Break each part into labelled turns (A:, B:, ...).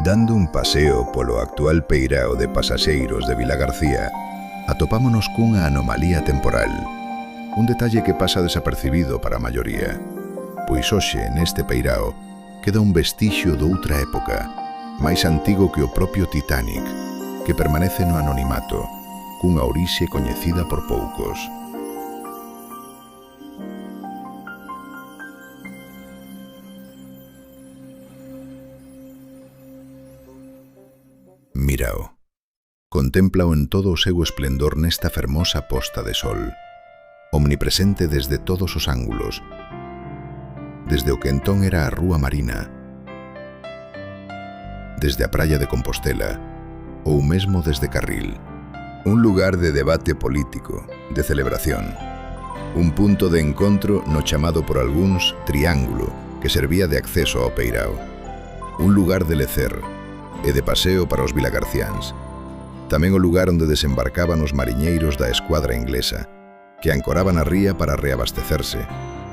A: Dando un paseo polo actual peirao de pasaxeiros de Vilagarcía, atopámonos cunha anomalía temporal, un detalle que pasa desapercibido para a maioría, pois hoxe neste peirao queda un vestixio doutra época, máis antigo que o propio Titanic, que permanece no anonimato, cunha orixe coñecida por poucos. Mírao. Contémplao en todo o seu esplendor nesta fermosa posta de sol, omnipresente desde todos os ángulos, desde o que entón era a Rúa Marina, desde a praia de Compostela, ou mesmo desde Carril. Un lugar de debate político, de celebración, un punto de encontro no chamado por algúns Triángulo, que servía de acceso ao peirao, un lugar de lecer e de paseo para os vilagarciáns, tamén o lugar onde desembarcaban os mariñeiros da escuadra inglesa, que ancoraban a ría para reabastecerse,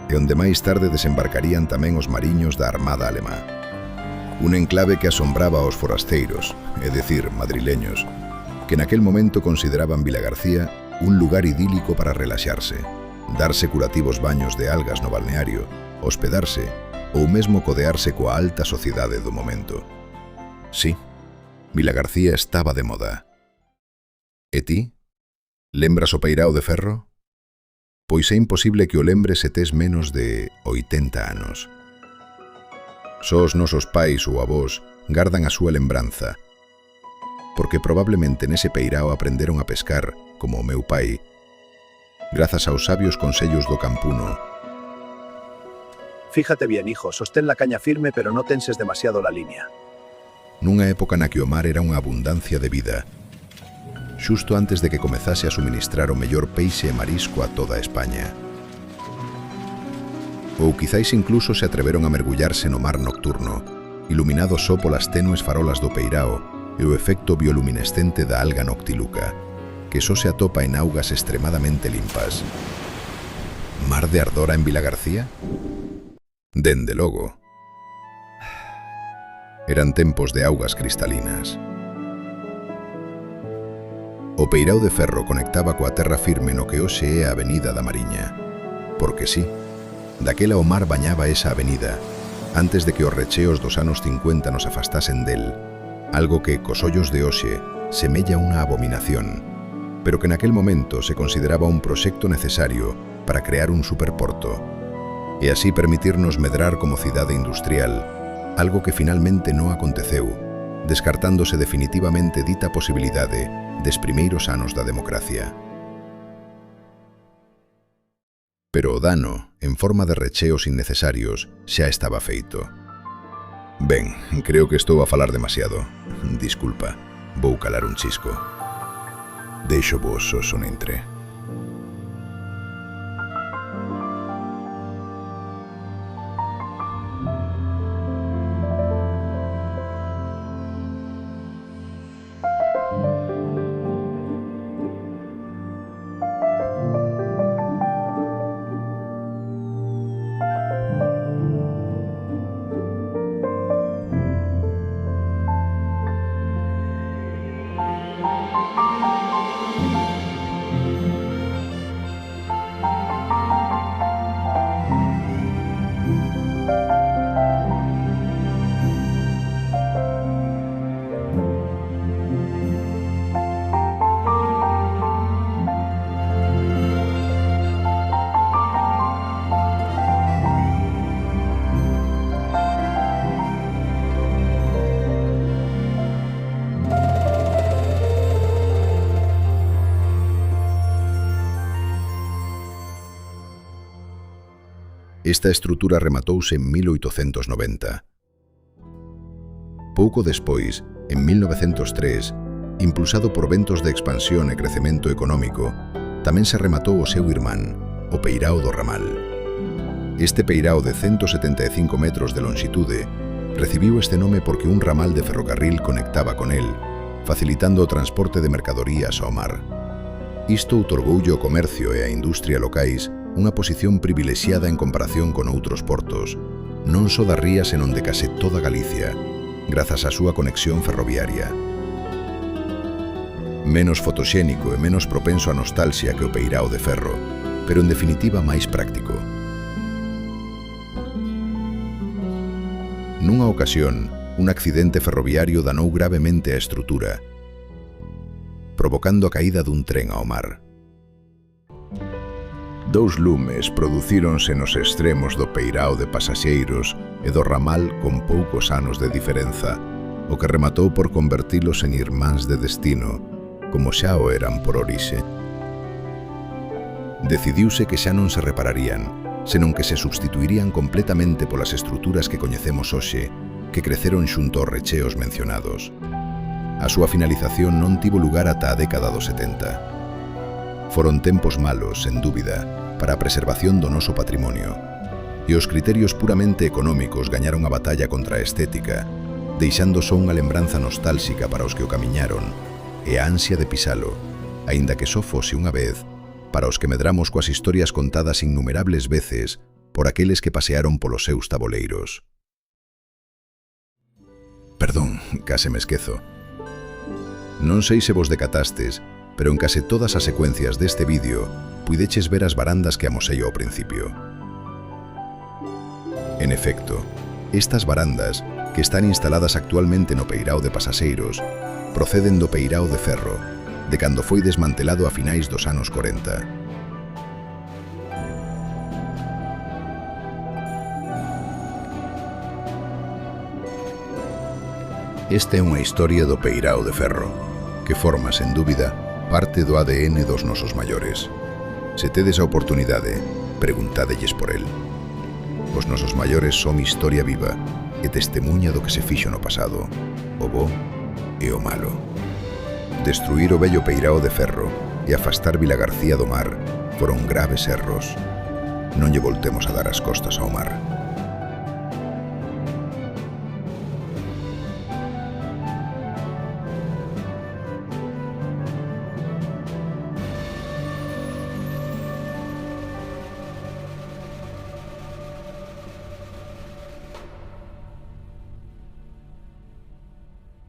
A: e onde máis tarde desembarcarían tamén os mariños da Armada Alemá. Un enclave que asombraba aos forasteiros, é dicir, madrileños, que naquel momento consideraban Vilagarcía un lugar idílico para relaxarse, darse curativos baños de algas no balneario, hospedarse ou mesmo codearse coa alta sociedade do momento. Sí, Vilagarcía estaba de moda. E ti? Lembras o peirao de Ferro? Pois é imposible que o lembres se tes menos de 80 anos. Só os nosos pais ou avós gardan a súa lembranza, porque probablemente nese peirao aprenderon a pescar, como o meu pai, grazas aos sabios consellos do campuno.
B: Fíjate bien, hijo, sostén la caña firme, pero no tenses demasiado la línea.
A: Nunha época na que o mar era unha abundancia de vida, xusto antes de que comezase a suministrar o mellor peixe e marisco a toda España. Ou quizáis incluso se atreveron a mergullarse no mar nocturno, iluminado só polas tenues farolas do peirao e o efecto bioluminescente da alga noctiluca, que só se atopa en augas extremadamente limpas. Mar de ardora en Vilagarcía? Dende logo. Eran tempos de augas cristalinas. O peirao de Ferro conectaba coa terra firme no que hoxe é a Avenida da Mariña. Porque sí, daquela o mar bañaba esa avenida, antes de que os recheos dos anos 50 nos afastasen del, algo que, cos ollos de hoxe, semella unha abominación, pero que naquel momento se consideraba un proxecto necesario para crear un superporto, e así permitirnos medrar como cidade industrial, algo que finalmente non aconteceu, descartándose definitivamente dita posibilidade des primeiros anos da democracia. Pero o dano, en forma de recheos innecesarios, xa estaba feito. Ben, creo que estou a falar demasiado. Disculpa, vou calar un chisco. Deixo vos o sonintre. Esta estrutura rematouse en 1890. Pouco despois, en 1903, impulsado por ventos de expansión e crecemento económico, tamén se rematou o seu irmán, o peirao do Ramal. Este peirao de 175 metros de longitude recibiu este nome porque un ramal de ferrocarril conectaba con el, facilitando o transporte de mercadorías ao mar. Isto outorgoulle ao comercio e á industria locais unha posición privilexiada en comparación con outros portos, non só da ría senón de case toda Galicia, grazas á súa conexión ferroviaria. Menos fotoxénico e menos propenso á nostalxia que o peirao de ferro, pero en definitiva máis práctico. Nunha ocasión, un accidente ferroviario danou gravemente a estrutura, provocando a caída dun tren ao mar. 2 lumes producíronse nos extremos do peirao de pasaxeiros e do ramal con poucos anos de diferenza, o que rematou por convertilos en irmáns de destino, como xa o eran por orixe. Decidiuse que xa non se repararían, senón que se substituirían completamente polas estruturas que coñecemos hoxe, que creceron xunto aos recheos mencionados. A súa finalización non tivo lugar ata a década dos 70. Foron tempos malos, sen dúbida, para a preservación do noso patrimonio, e os criterios puramente económicos gañaron a batalla contra a estética, deixando só unha lembranza nostálxica para os que o camiñaron, e a ansia de pisalo, aínda que só fose unha vez, para os que medramos coas historias contadas innumerables veces por aqueles que pasearon polos seus taboleiros. Perdón, case me esquezo. Non sei se vos decatastes, pero en case todas as secuencias deste vídeo puideches ver as varandas que amosei ao principio. En efecto, estas varandas, que están instaladas actualmente no peirao de pasaxeiros, proceden do peirao de ferro, de cando foi desmantelado a finais dos anos 40. Esta é unha historia do peirao de ferro, que forma, sen dúbida, parte do ADN dos nosos maiores. Se tedes a oportunidade, preguntádelles por el. Os nosos maiores son historia viva e testemunha do que se fixo no pasado, o bo e o malo. Destruir o vello peirao de ferro e afastar Vilagarcía do mar foron graves erros. Non lle voltemos a dar as costas ao mar.